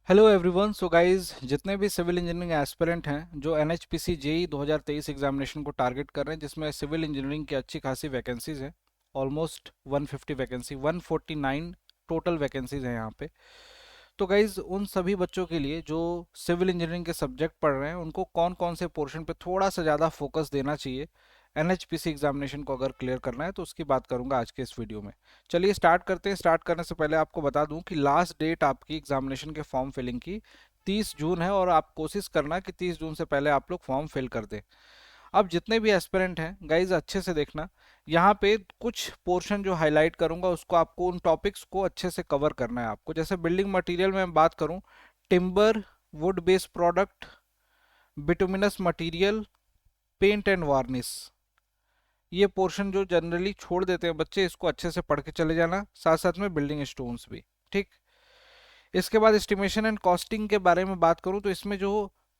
Hello everyone. So guys, जितने भी civil engineering aspirant हैं जो एनएचपीसी जेई 2023 एग्जामिनेशन को टारगेट कर रहे हैं, जिसमें सिविल इंजीनियरिंग की अच्छी खासी वैकेंसीज हैं। ऑलमोस्ट 150 वैकेंसी, 149 टोटल वैकेंसीज हैं यहाँ पे। तो गाइज, उन सभी बच्चों के लिए जो सिविल इंजीनियरिंग के सब्जेक्ट पढ़ रहे हैं, उनको कौन कौन से पोर्शन पे थोड़ा सा ज़्यादा फोकस देना चाहिए एनएचपीसी एग्जामिनेशन को अगर क्लियर करना है, तो उसकी बात करूंगा आज के इस वीडियो में। चलिए स्टार्ट करते हैं। स्टार्ट करने से पहले आपको बता दूं कि लास्ट डेट आपकी एग्जामिनेशन के फॉर्म फिलिंग की 30 जून है, और आप कोशिश करना कि 30 जून से पहले आप लोग फॉर्म फिल कर दें। अब जितने भी एस्पिरेंट हैं गाइज, अच्छे से देखना। यहाँ पे कुछ पोर्शन जो हाईलाइट करूंगा, उसको आपको उन टॉपिक्स को अच्छे से कवर करना है आपको। जैसे बिल्डिंग मटेरियल में बात करूं, timber, wood based product, bituminous material, paint and varnish, ये पोर्शन जो जनरली छोड़ देते हैं बच्चे, इसको अच्छे से पढ़ के चले जाना, साथ साथ में बिल्डिंग स्टोन्स भी। ठीक। इसके बाद एस्टिमेशन एंड कॉस्टिंग के बारे में बात करूं, तो इसमें जो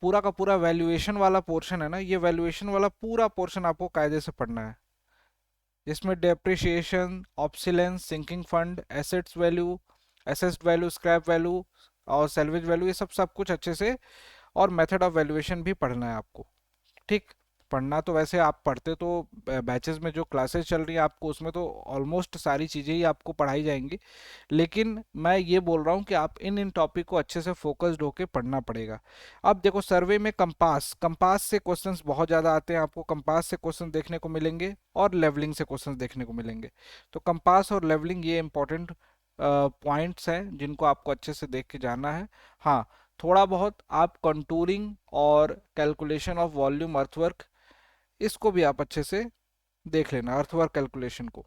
पूरा का पूरा वैल्यूएशन वाला पोर्शन है ना, ये वैल्यूएशन वाला पूरा पोर्शन आपको कायदे से पढ़ना है, जिसमें depreciation, obsolescence, sinking fund, assets value, assessed value, scrap value और सैल्वेज वैल्यू, ये सब सब कुछ अच्छे से, और मेथड ऑफ वैल्यूएशन भी पढ़ना है आपको। ठीक। पढ़ना तो वैसे आप पढ़ते तो बैचेस में जो क्लासेस चल रही हैं आपको, उसमें तो ऑलमोस्ट सारी चीज़ें ही आपको पढ़ाई जाएंगी, लेकिन मैं ये बोल रहा हूँ कि आप इन इन टॉपिक को अच्छे से फोकस्ड होकर पढ़ना पड़ेगा। अब देखो, सर्वे में कंपास कंपास से क्वेश्चंस बहुत ज़्यादा आते हैं, आपको कंपास से क्वेश्चन देखने को मिलेंगे और लेवलिंग से क्वेश्चंस देखने को मिलेंगे। तो कंपास और लेवलिंग ये इंपॉर्टेंट पॉइंट्स हैं जिनको आपको अच्छे से देख के जाना है। हाँ, थोड़ा बहुत आप कंटूरिंग और कैलकुलेशन ऑफ वॉल्यूम अर्थवर्क, इसको भी आप अच्छे से देख लेना, अर्थवर्क कैलकुलेशन को।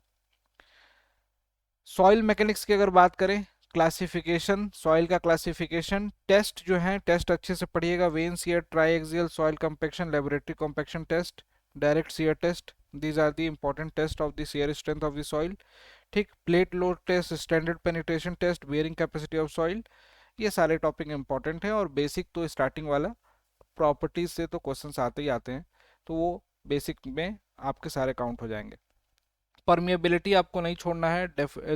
सॉइल मैकेनिक्स की अगर बात करें, क्लासिफिकेशन, सॉइल का क्लासिफिकेशन, टेस्ट जो है, टेस्ट अच्छे से पढ़िएगा। Vane shear, triaxial soil compaction, laboratory compaction test, direct shear test, these are the important test of the shear strength of the soil. ठीक। Plate load test, standard penetration test, bearing capacity of soil, ये सारे topic important हैं। और basic तो starting वाला properties से तो questions आते ही आते हैं, तो वो बेसिक में आपके सारे काउंट हो जाएंगे। परमिएबिलिटी आपको नहीं छोड़ना है।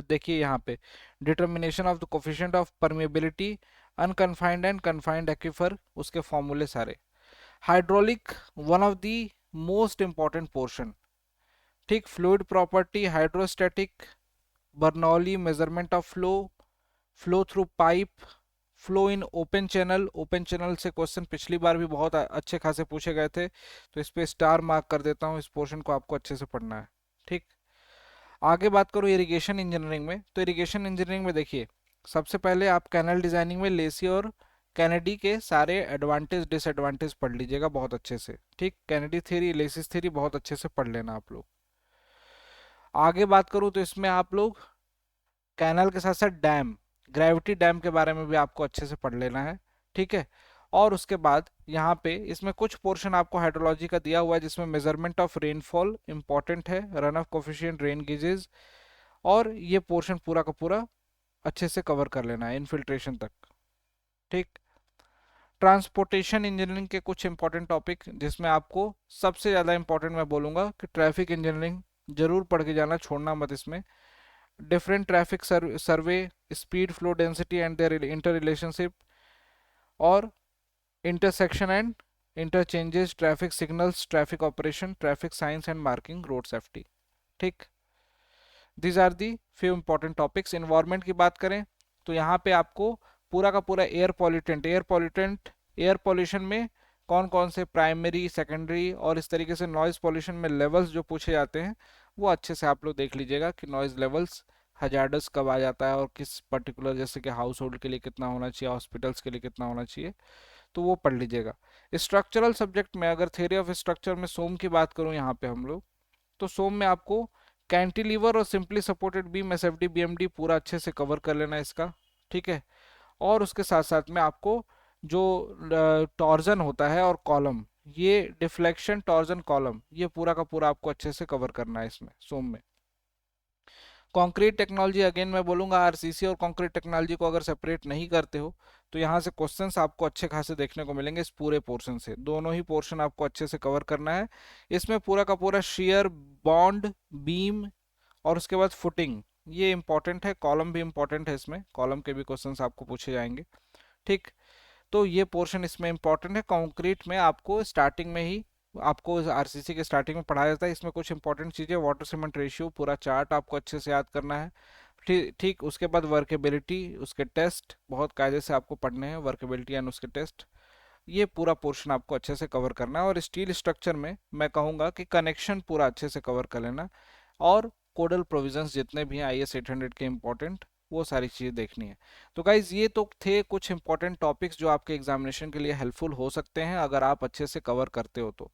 देखिए यहाँ पे, determination of the coefficient of permeability, unconfined and confined aquifer, उसके फॉर्मूले सारे। Hydraulic, one of the most important portion. ठीक। Fluid property, hydrostatic, Bernoulli measurement of flow, flow through pipe, flow in open channel. Open channel से question पिछली बार भी बहुत अच्छे खासे पूछे गए थे, तो इस पे स्टार मार्क कर देता हूँ, इस पोर्शन को आपको अच्छे से पढ़ना है। ठीक। आगे बात करूँ इरिगेशन इंजीनियरिंग में, तो इरिगेशन इंजीनियरिंग में देखिए, सबसे पहले आप कैनल डिजाइनिंग में लेसी और कैनेडी के सारे एडवांटेज डिसएडवांटेज पढ़ लीजिएगा बहुत अच्छे से। ठीक। कैनेडी थ्योरी, लेसिस थ्योरी बहुत अच्छे से पढ़ लेना आप लोग। आगे बात करूँ तो इसमें आप लोग कैनल के साथ साथ डैम, ग्रेविटी डैम के बारे में भी आपको अच्छे से पढ़ लेना है। ठीक है। और उसके बाद यहाँ पे इसमें कुछ पोर्शन आपको हाइड्रोलॉजी का दिया हुआ है, जिसमें मेजरमेंट ऑफ रेनफॉल इंपॉर्टेंट है, run off coefficient, rain gauges, और ये पोर्शन पूरा का पूरा अच्छे से कवर कर लेना है इनफिल्ट्रेशन तक। ठीक। ट्रांसपोर्टेशन इंजीनियरिंग के कुछ इंपॉर्टेंट टॉपिक, जिसमें आपको सबसे ज़्यादा इंपॉर्टेंट मैं बोलूँगा कि ट्रैफिक इंजीनियरिंग जरूर पढ़ के जाना, छोड़ना मत इसमें। Different traffic survey, speed, flow, density and their interrelationship, और intersection and interchanges, traffic signals, traffic operation, traffic science and marking, road safety. ठीक। These are the few important topics. Environment की बात करें, तो यहाँ पे आपको पूरा का पूरा एयर पॉल्यूशन में कौन कौन से प्राइमरी, सेकेंडरी और इस तरीके से नॉइज पॉल्यूशन में लेवल्स जो पूछे जाते हैं, वो अच्छे से आप लोग देख लीजिएगा कि नॉइज लेवल्स हजार्डस कब आ जाता है, और किस पर्टिकुलर, जैसे कि हाउस होल्ड के लिए कितना होना चाहिए, हॉस्पिटल्स के लिए कितना होना चाहिए, तो वो पढ़ लीजिएगा। स्ट्रक्चरल सब्जेक्ट में अगर थियरी ऑफ स्ट्रक्चर में सोम की बात करूँ यहाँ पे हम लोग, तो सोम में आपको कैंटिलीवर और simply supported beam, SFD, BMD पूरा अच्छे से कवर कर लेना है इसका। ठीक है। और उसके साथ साथ में आपको जो टॉर्जन होता है और कॉलम, ये डिफ्लेक्शन, टॉर्जन, कॉलम, ये पूरा का पूरा आपको अच्छे से कवर करना है इसमें सोम में। कंक्रीट टेक्नोलॉजी, अगेन मैं बोलूंगा आरसीसी और कंक्रीट टेक्नोलॉजी को अगर सेपरेट नहीं करते हो, तो यहाँ से क्वेश्चंस आपको अच्छे खासे देखने को मिलेंगे इस पूरे पोर्शन से। दोनों ही पोर्शन आपको अच्छे से कवर करना है। इसमें पूरा का पूरा शेयर, बॉन्ड, बीम और उसके बाद फुटिंग, ये इंपॉर्टेंट है। कॉलम भी इंपॉर्टेंट है, इसमें कॉलम के भी क्वेश्चंस आपको पूछे जाएंगे। ठीक। तो ये पोर्शन इसमें इंपॉर्टेंट है। कंक्रीट में आपको स्टार्टिंग में ही आपको आरसीसी के स्टार्टिंग में पढ़ाया जाता है। इसमें कुछ इंपॉर्टेंट चीज़ें, वाटर सीमेंट रेशियो, पूरा चार्ट आपको अच्छे से याद करना है। ठीक ठीक। उसके बाद वर्केबिलिटी, उसके टेस्ट बहुत कायदे से आपको पढ़ने हैं, वर्केबिलिटी एंड उसके टेस्ट। ये पूरा पोर्शन आपको अच्छे से कवर करना है। और स्टील स्ट्रक्चर में मैं कहूँगा कि कनेक्शन पूरा अच्छे से कवर कर लेना, और कोडल प्रोविजंस जितने भी हैं IS 800 के इंपॉर्टेंट, वो सारी चीज़ें देखनी है। तो गाइज ये तो थे कुछ इंपॉर्टेंट टॉपिक्स जो आपके एग्जामिनेशन के लिए हेल्पफुल हो सकते हैं अगर आप अच्छे से कवर करते हो तो।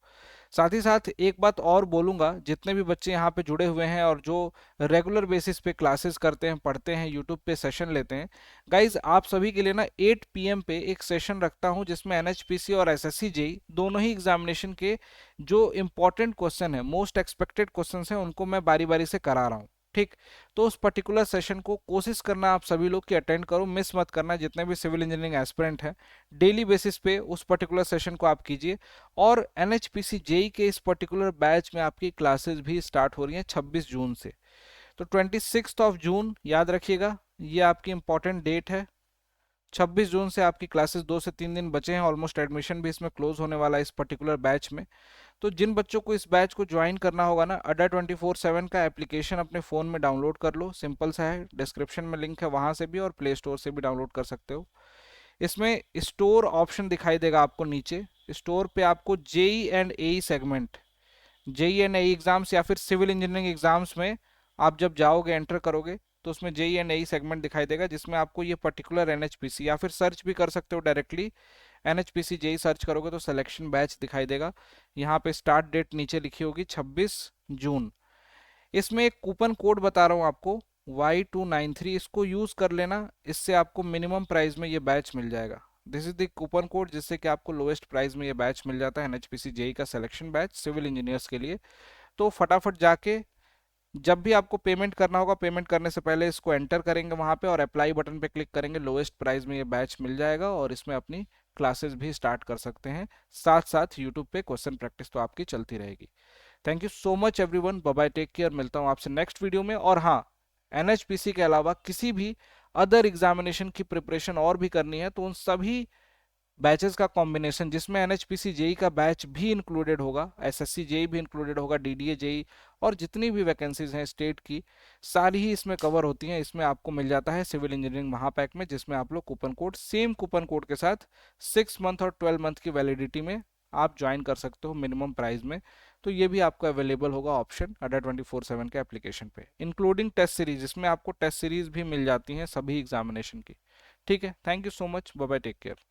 साथ ही साथ एक बात और बोलूँगा, जितने भी बच्चे यहाँ पे जुड़े हुए हैं और जो रेगुलर बेसिस पे क्लासेस करते हैं, पढ़ते हैं, यूट्यूब पे सेशन लेते हैं, गाइज आप सभी के लिए ना 8 PM पे एक सेशन रखता हूँ जिसमें NHPC और SSC जेई दोनों ही एग्जामिनेशन के जो इंपॉर्टेंट क्वेश्चन है, मोस्ट एक्सपेक्टेड क्वेश्चन हैं, उनको मैं बारी बारी से करा रहा हूँ। ठीक। तो उस पर्टिकुलर सेशन को कोशिश करना आप सभी लोग कि अटेंड करो, मिस मत करना। जितने भी सिविल इंजीनियरिंग एस्पिरेंट हैं, डेली बेसिस पे उस पर्टिकुलर सेशन को आप कीजिए। और NHPC जेई के इस पर्टिकुलर बैच में आपकी क्लासेस भी स्टार्ट हो रही हैं 26 जून से। तो 26 जून याद रखिएगा, ये आपकी इंपॉर्टेंट डेट है। 26 जून से आपकी क्लासेस 2 से 3 दिन बचे हैं, ऑलमोस्ट एडमिशन भी इसमें क्लोज होने वाला है इस पर्टिकुलर बैच में। तो जिन बच्चों को इस बैच को ज्वाइन करना होगा ना, अड्डा 24/7 का एप्लीकेशन अपने फ़ोन में डाउनलोड कर लो, सिंपल सा है, डिस्क्रिप्शन में लिंक है, वहाँ से भी और प्ले स्टोर से भी डाउनलोड कर सकते हो। इसमें स्टोर ऑप्शन दिखाई देगा आपको नीचे, स्टोर पे आपको JE and AE segment, JE and AE exams या फिर सिविल इंजीनियरिंग एग्जाम्स में आप जब जाओगे, एंटर करोगे, तो उसमें जेई एंड एई सेगमेंट दिखाई देगा जिसमें आपको ये पर्टिकुलर NHPC, या फिर सर्च भी कर सकते हो डायरेक्टली, NHPC जेई सर्च करोगे तो सिलेक्शन बैच दिखाई देगा। यहाँ पे स्टार्ट डेट नीचे लिखी होगी 26 जून। इसमें एक कूपन कोड बता रहा हूँ आपको, Y293, इसको यूज कर लेना, इससे आपको मिनिमम प्राइस में ये बैच मिल जाएगा। This is the coupon code जिससे कि आपको लोएस्ट प्राइस में ये बैच मिल जाता है, NHPC जेई का सिलेक्शन बैच सिविल इंजीनियर्स के लिए। तो फटाफट जाके जब भी आपको पेमेंट करना होगा, पेमेंट करने से पहले इसको एंटर करेंगे वहां पे और अप्लाई बटन पे क्लिक करेंगे, लोएस्ट प्राइस में ये बैच मिल जाएगा और इसमें अपनी क्लासेस भी स्टार्ट कर सकते हैं। साथ साथ यूट्यूब पे क्वेश्चन प्रैक्टिस तो आपकी चलती रहेगी। Thank you so much everyone, bye bye, take care. मिलता हूँ आपसे नेक्स्ट वीडियो में। और हाँ, NHPC के अलावा किसी भी अदर एग्जामिनेशन की प्रिपरेशन और भी करनी है तो उन सभी बैचेस का कॉम्बिनेशन, जिसमें NHPC जेई का बैच भी इंक्लूडेड होगा, SSC जेई भी इंक्लूडेड होगा, DDA जेई, और जितनी भी वैकेंसीज हैं स्टेट की, सारी ही इसमें कवर होती हैं। इसमें आपको मिल जाता है सिविल इंजीनियरिंग महापैक में, जिसमें आप लोग coupon code, same coupon code के साथ 6 मंथ और 12 मंथ की वैलिडिटी में आप ज्वाइन कर सकते हो मिनिमम प्राइस में। तो ये भी आपको अवेलेबल होगा ऑप्शन अड्डा 24/7 के एप्लीकेशन पे, इंक्लूडिंग टेस्ट सीरीज। इसमें आपको टेस्ट सीरीज भी मिल जाती हैं सभी एग्जामिनेशन की। ठीक है, thank you so much, bye bye, take care.